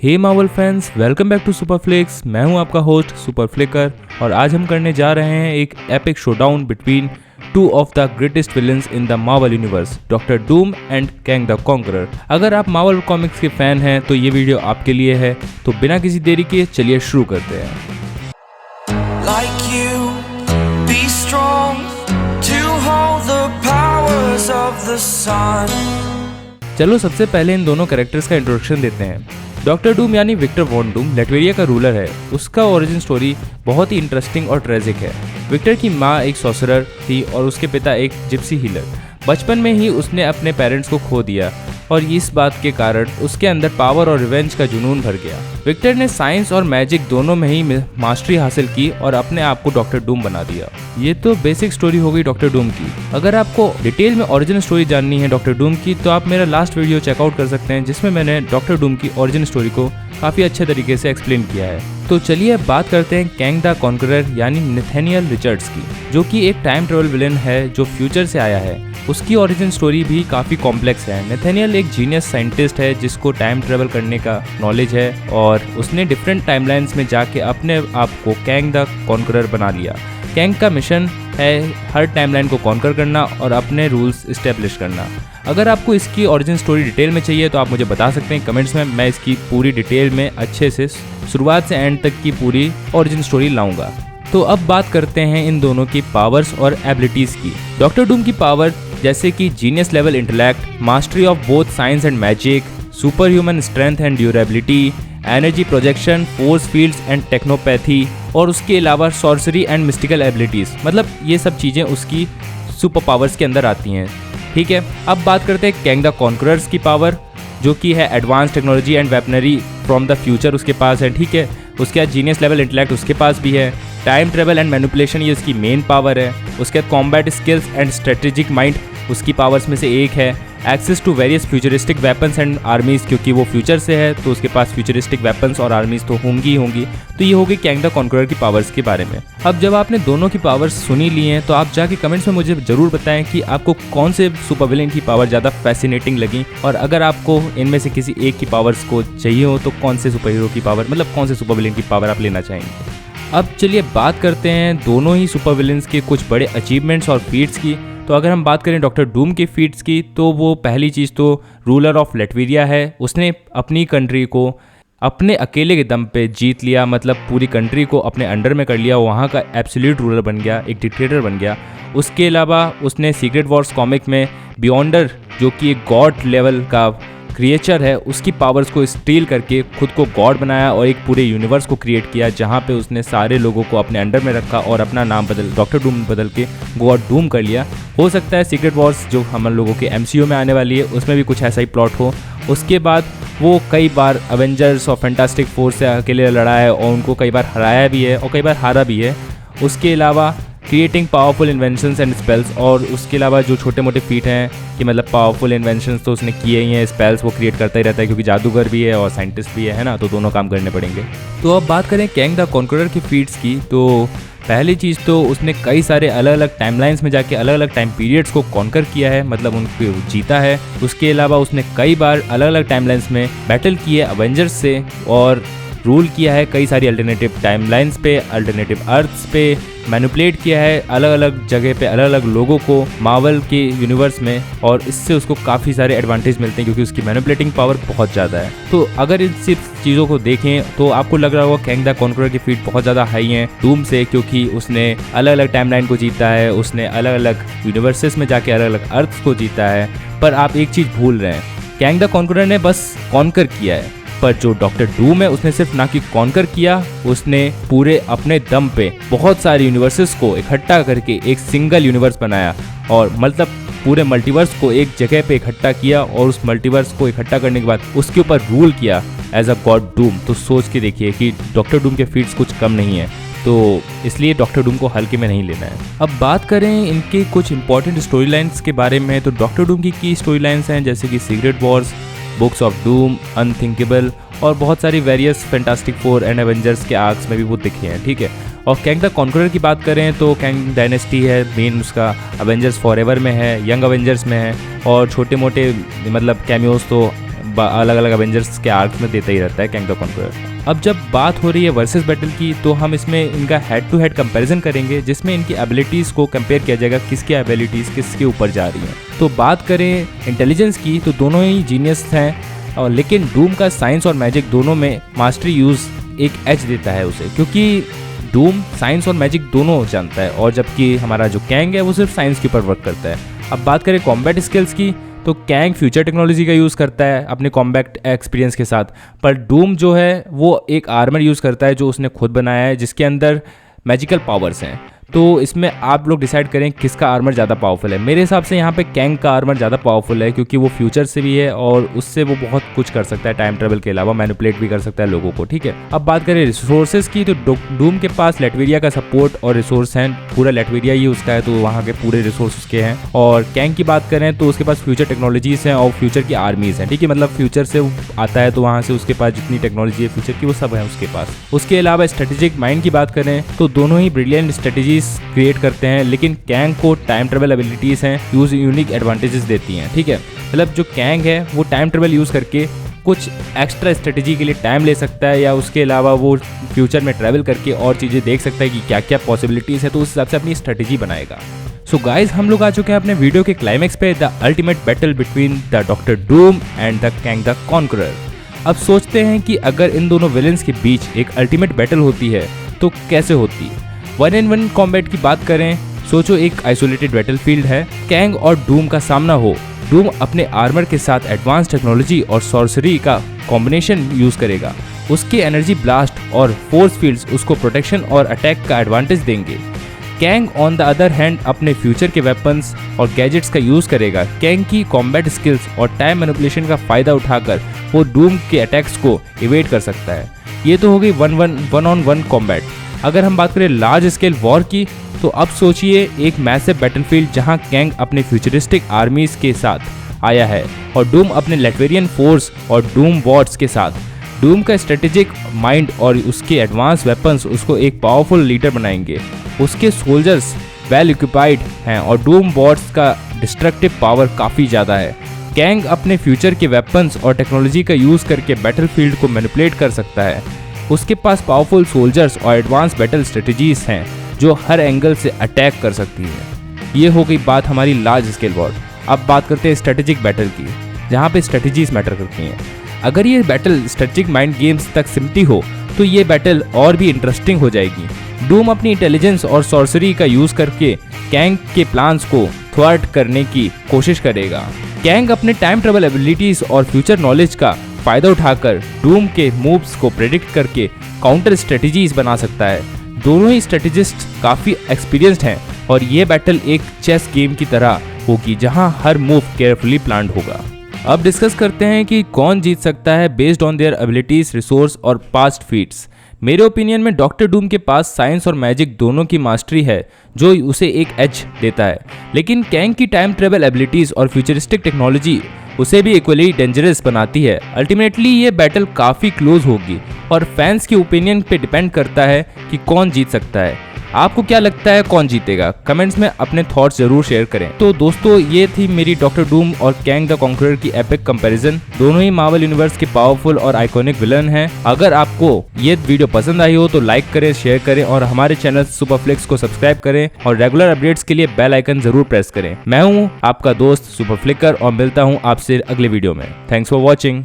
Hey Marvel fans, welcome back to Superflix. मैं हूं आपका होस्ट सुपर फ्लिकर और आज हम करने जा रहे हैं एक epic showdown between two of the greatest villains in the Marvel universe, doctor Doom and Kang the conqueror. अगर आप मार्वल कॉमिक्स के फैन हैं तो ये वीडियो आपके लिए है। तो बिना किसी देरी के चलिए शुरू करते हैं। Like you, be strong to hold the powers of the sun. चलो सबसे पहले इन दोनों कैरेक्टर्स का इंट्रोडक्शन देते हैं। डॉक्टर डूम यानी विक्टर वॉन डूम लेटवेरिया का रूलर है। उसका ओरिजिन स्टोरी बहुत ही इंटरेस्टिंग और ट्रेजिक है। विक्टर की माँ एक सॉर्सरर थी और उसके पिता एक जिप्सी हीलर। बचपन में ही उसने अपने पेरेंट्स को खो दिया और इस बात के कारण उसके अंदर पावर और रिवेंज का जुनून भर गया। विक्टर ने साइंस और मैजिक दोनों में ही मास्टरी हासिल की और अपने आप को डॉक्टर डूम बना दिया। ये तो बेसिक स्टोरी हो गई डॉक्टर डूम की। अगर आपको डिटेल में ओरिजिन स्टोरी जाननी है डॉक्टर डूम की तो आप मेरा लास्ट वीडियो चेकआउट कर सकते हैं, जिसमें मैंने डॉक्टर डूम की ओरिजिन स्टोरी को काफ़ी अच्छे तरीके से एक्सप्लेन किया है। तो चलिए अब बात करते हैं कैंग द कॉन्करर यानी नथानियल रिचर्ड्स की, जो कि एक टाइम ट्रेवल विलन है जो फ्यूचर से आया है। उसकी ओरिजिन स्टोरी भी काफ़ी कॉम्प्लेक्स है। नथानियल एक जीनियस साइंटिस्ट है जिसको टाइम ट्रेवल करने का नॉलेज है और उसने डिफरेंट टाइमलाइंस में जाके अपने आप को कैंग द कॉन्करर बना लिया। कैंग का मिशन है हर टाइमलाइन को कॉन्कर करना और अपने रूल्स इस्टेब्लिश करना। अगर आपको इसकी ओरिजिन स्टोरी डिटेल में चाहिए तो आप मुझे बता सकते हैं कमेंट्स में। मैं इसकी पूरी डिटेल में अच्छे से शुरुआत से एंड तक की पूरी ओरिजिन स्टोरी लाऊंगा। तो अब बात करते हैं इन दोनों की पावर्स और एबिलिटीज़ की। डॉक्टर डूम की पावर जैसे कि genius level intellect, mastery of both science and magic, super human strength and durability, energy projection, force fields and technopathy, और उसके अलावा सॉर्सरी एंड मिस्टिकल एबिलिटीज़, मतलब ये सब चीज़ें उसकी सुपर पावर्स के अंदर आती हैं। ठीक है, अब बात करते हैं कैंग द कॉन्करर्स की पावर, जो कि है advance technology and weaponry from the future उसके पास है। ठीक है, उसके बाद जीनियस लेवल इंटेलेक्ट उसके पास भी है। टाइम ट्रेवल एंड मैनिपुलेशन ये उसकी मेन पावर है। उसके बाद combat skills and strategic mind उसकी पावर्स में से एक है। Access to various futuristic weapons and armies, क्योंकि वो फ्यूचर से है तो उसके पास फ्यूचरिस्टिक वेपन्स और आर्मीज तो होंगी ही होंगी। तो ये होगी कैंग द कॉन्करर की पावर्स के बारे में। अब जब आपने दोनों की पावर्स सुनी ली हैं तो आप जाके कमेंट्स में मुझे ज़रूर बताएं कि आपको कौन से सुपर विलेन की पावर ज़्यादा फैसिनेटिंग लगी, और अगर आपको इनमें से किसी एक की पावर्स को चाहिए हो तो कौन से सुपर हीरो की पावर, मतलब कौन से सुपर विलेन की पावर आप लेना चाहेंगे। अब चलिए बात करते हैं दोनों ही सुपर विलेंस के कुछ बड़े अचीवमेंट्स और फीट्स की। तो अगर हम बात करें डॉक्टर डूम के फीट्स की तो वो पहली चीज़ तो रूलर ऑफ लेटवेरिया है। उसने अपनी कंट्री को अपने अकेले के दम पे जीत लिया, मतलब पूरी कंट्री को अपने अंडर में कर लिया। वहाँ का एब्सोल्यूट रूलर बन गया, एक डिक्टेटर बन गया। उसके अलावा उसने सीक्रेट वॉर्स कॉमिक में बियॉन्डर, जो कि एक गॉड लेवल का क्रिएचर है, उसकी पावर्स को स्टील करके खुद को गॉड बनाया और एक पूरे यूनिवर्स को क्रिएट किया, जहाँ पे उसने सारे लोगों को अपने अंडर में रखा और अपना नाम डॉक्टर डूम बदल के गॉड डूम कर लिया। हो सकता है सीक्रेट वॉर्स जो हम लोगों के MCU में आने वाली है उसमें भी कुछ ऐसा ही प्लॉट हो। उसके बाद वो कई बार अवेंजर्स और फैंटास्टिक फोर्स से अकेले लड़ा है और उनको कई बार हराया भी है और कई बार हारा भी है। उसके अलावा creating powerful inventions and spells, और उसके अलावा जो छोटे मोटे फीट हैं कि मतलब पावरफुल इन्वेंशंस तो उसने किए ही हैं, स्पेल्स वो क्रिएट करता ही रहता है क्योंकि जादूगर भी है और साइंटिस्ट भी है ना, तो दोनों काम करने पड़ेंगे। तो अब बात करें कैंग द कॉन्करर की फीट्स की, तो पहली चीज़ तो उसने कई सारे अलग अलग टाइमलाइंस में जाके अलग अलग टाइम पीरियड्स को कॉन्कर किया है, मतलब उनको जीता है। उसके अलावा उसने कई बार अलग अलग टाइमलाइंस में बैटल की है अवेंजर्स से और रूल किया है कई सारी अल्टरनेटिव टाइमलाइंस पे, अल्टरनेटिव अर्थ्स पे, मैनिपुलेट किया है अलग अलग जगह पे अलग अलग लोगों को मार्वल के यूनिवर्स में, और इससे उसको काफ़ी सारे एडवांटेज मिलते हैं क्योंकि उसकी मैनिपुलेटिंग पावर बहुत ज़्यादा है। तो अगर इन सिर्फ चीज़ों को देखें तो आपको लग रहा होगा कैंग द कॉन्करर की फीट बहुत ज़्यादा हाई है डूम से, क्योंकि उसने अलग अलग टाइमलाइन को जीता है, उसने अलग अलग यूनिवर्सेस में जाके अलग अलग अर्थ्स को जीता है। पर आप एक चीज़ भूल रहे हैं, कैंग द कॉन्करर ने बस कॉन्कर किया है, पर जो डॉक्टर डूम है उसने सिर्फ ना कि कॉन्कर किया, उसने पूरे अपने दम पे बहुत सारे यूनिवर्सेस को इकट्ठा करके एक सिंगल यूनिवर्स बनाया, और मतलब पूरे मल्टीवर्स को एक जगह पे इकट्ठा किया और उस मल्टीवर्स को इकट्ठा करने के बाद उसके ऊपर रूल किया एज अ गॉड डूम। तो सोच के देखिए कि डॉक्टर डूम के फीट्स कुछ कम नहीं है, तो इसलिए डॉक्टर डूम को हल्के में नहीं लेना है। अब बात करें इनके कुछ इंपॉर्टेंट स्टोरी लाइन्स के बारे में, तो डॉक्टर डूम की स्टोरी लाइन्स हैं जैसे कि secret Wars, books of doom, unthinkable, और बहुत सारी various fantastic four and Avengers के आर्क्स में भी वो दिखे हैं। ठीक है, और कैंग द कॉन्करर की बात करें तो कैंग डायनेस्टी है मेन, उसका अवेंजर्स फॉरएवर में है, यंग अवेंजर्स में है, और छोटे मोटे मतलब कैमियोज तो अलग अलग एवेंजर्स के आर्क में देता ही रहता है कैंग द कॉन्करर। अब जब बात हो रही है वर्सेस बैटल की, तो हम इसमें इनका हेड टू हेड कंपैरिजन करेंगे, जिसमें इनकी एबिलिटीज़ को कंपेयर किया जाएगा, किसकी एबिलिटीज़ किसके ऊपर जा रही हैं। तो बात करें इंटेलिजेंस की, तो दोनों ही जीनियस हैं, और लेकिन डूम का साइंस और मैजिक दोनों में मास्टरी यूज़ एक एज देता है उसे, क्योंकि डूम साइंस और मैजिक दोनों जानता है, और जबकि हमारा जो कैंग है वो सिर्फ साइंस के ऊपर वर्क करता है। अब बात करें कॉम्बैट स्किल्स की, तो कैंग फ्यूचर टेक्नोलॉजी का यूज़ करता है अपने कॉम्बैट एक्सपीरियंस के साथ, पर डूम जो है वो एक आर्मर यूज़ करता है जो उसने खुद बनाया है, जिसके अंदर मैजिकल पावर्स हैं। तो इसमें आप लोग डिसाइड करें किसका आर्मर ज़्यादा पावरफुल है। मेरे हिसाब से यहाँ पे कैंग का आर्मर ज़्यादा पावरफुल है, क्योंकि वो फ्यूचर से भी है और उससे वो बहुत कुछ कर सकता है, टाइम ट्रेवल के अलावा मैनिपुलेट भी कर सकता है लोगों को, ठीक है। अब बात करें रिसोर्सेज की, तो डूम के पास लेटवेरिया का सपोर्ट और रिसोर्स हैं, पूरा लेटवेरिया ही उसका है, तो वहाँ के पूरे रिसोर्स उसके हैं। और कैंग की बात करें तो उसके पास फ्यूचर टेक्नोलॉजीज़ हैं और फ्यूचर की आर्मीज़ हैं, ठीक है, मतलब फ्यूचर से आता है तो वहाँ से उसके पास जितनी टेक्नोलॉजी है फ्यूचर की वो सब है उसके पास। उसके अलावा स्ट्रेटेजिक माइंड की बात करें तो दोनों ही ब्रिलियंट स्ट्रेटेजीज क्रिएट करते हैं, लेकिन कैंग को टाइम ट्रेवल एबिलिटीज़ हैं, यूज यूनिक एडवांटेजेस देती हैं, ठीक है। मतलब जो कैंग है वो टाइम ट्रेवल यूज़ करके कुछ एक्स्ट्रा स्ट्रेटेजी के लिए टाइम ले सकता है, या उसके अलावा वो फ्यूचर में ट्रैवल करके और चीज़ें देख सकता है कि क्या क्या पॉसिबिलिटीज़ है, तो उस हिसाब से अपनी स्ट्रेटेजी बनाएगा। सो गाइज, हम लोग आ चुके हैं अपने वीडियो के क्लाइमैक्स पे, the ultimate battle between the doctor Doom and the Kang the conqueror. अब सोचते हैं कि अगर इन दोनों विलेंस के बीच एक अल्टीमेट बैटल होती है तो कैसे होती। 1-on-1 कॉम्बैट की बात करें, सोचो एक आइसोलेटेड बैटलफील्ड है, कैंग और डूम का सामना हो। डूम अपने आर्मर के साथ एडवांस टेक्नोलॉजी और सॉर्सरी का कॉम्बिनेशन यूज करेगा। उसके एनर्जी ब्लास्ट और फोर्स फील्ड्स उसको प्रोटेक्शन और अटैक का एडवांटेज देंगे। Kang on the other hand अपने फ्यूचर के वेपन्स और गैजेट्स का यूज करेगा। कैंग की कॉम्बैट स्किल्स और टाइम मैनिपुलेशन का फायदा उठाकर वो डूम के अटैक्स को इवेट कर सकता है। ये तो हो गई 1-on-1 कॉम्बैट। अगर हम बात करें लार्ज स्केल वॉर की, तो अब सोचिए एक मैसिव बैटलफील्ड जहां कैंग अपने फ्यूचरिस्टिक आर्मीज के साथ आया है और डूम अपने लेटवेरियन फोर्स और डूम वॉर्ड्स के साथ। डूम का स्ट्रेटेजिक माइंड और उसके एडवांस वेपन्स उसको एक पावरफुल लीडर बनाएंगे। उसके सोल्जर्स वेल इक्विपाइड हैं और डूम वॉर्ड्स का डिस्ट्रक्टिव पावर काफ़ी ज़्यादा है। कैंग अपने फ्यूचर के वेपन्स और टेक्नोलॉजी का यूज़ करके बैटलफील्ड को मैनिपुलेट कर सकता है। उसके पास पावरफुल सोल्जर्स और एडवांस बैटल स्ट्रेटजीज हैं जो हर एंगल से अटैक कर सकती हैं। ये हो गई बात हमारी लार्ज स्केल वॉर। अब बात करते हैं स्ट्रेटेजिक बैटल की, जहाँ पे स्ट्रेटजीज मैटर करती हैं। अगर ये बैटल स्ट्रेटेजिक माइंड गेम्स तक सिमटी हो तो ये बैटल और भी इंटरेस्टिंग हो जाएगी। डूम अपनी इंटेलिजेंस और सॉर्सरी का यूज़ करके कैंग के प्लान्स को थ्वार्ट करने की कोशिश करेगा। कैंग अपने टाइम ट्रेवल एबिलिटीज़ और फ्यूचर नॉलेज का फ़ायदा उठाकर डूम के मूव्स को प्रेडिक्ट करके काउंटर स्ट्रेटजीज बना सकता है। दोनों ही स्ट्रेटेजिस्ट काफ़ी एक्सपीरियंस्ड हैं और ये बैटल एक चेस गेम की तरह होगी जहां हर मूव केयरफुली प्लान्ड होगा। अब डिस्कस करते हैं कि कौन जीत सकता है based on their abilities, resource और पास्ट फीट्स। मेरे ओपिनियन में डॉक्टर डूम के पास साइंस और मैजिक दोनों की मास्टरी है जो उसे एक एज देता है, लेकिन कैंग की टाइम ट्रेवल एबिलिटीज और फ्यूचरिस्टिक टेक्नोलॉजी उसे भी इक्वली डेंजरस बनाती है। अल्टीमेटली ये बैटल काफ़ी क्लोज होगी और फैंस के ओपिनियन पे डिपेंड करता है कि कौन जीत सकता है। आपको क्या लगता है कौन जीतेगा? कमेंट्स में अपने थॉट्स जरूर शेयर करें। तो दोस्तों, ये थी मेरी डॉक्टर डूम और कैंग द कॉन्करर की एपिक कंपैरिजन। दोनों ही मार्वल यूनिवर्स के पावरफुल और आइकॉनिक विलन हैं। अगर आपको ये वीडियो पसंद आई हो तो लाइक करें, शेयर करें और हमारे चैनल सुपरफ्लिक्स को सब्सक्राइब करें और रेगुलर अपडेट्स के लिए बेल आइकन जरूर प्रेस करें। मैं हूँ आपका दोस्त सुपरफ्लिकर और मिलता हूँ आपसे अगले वीडियो में। Thanks for watching.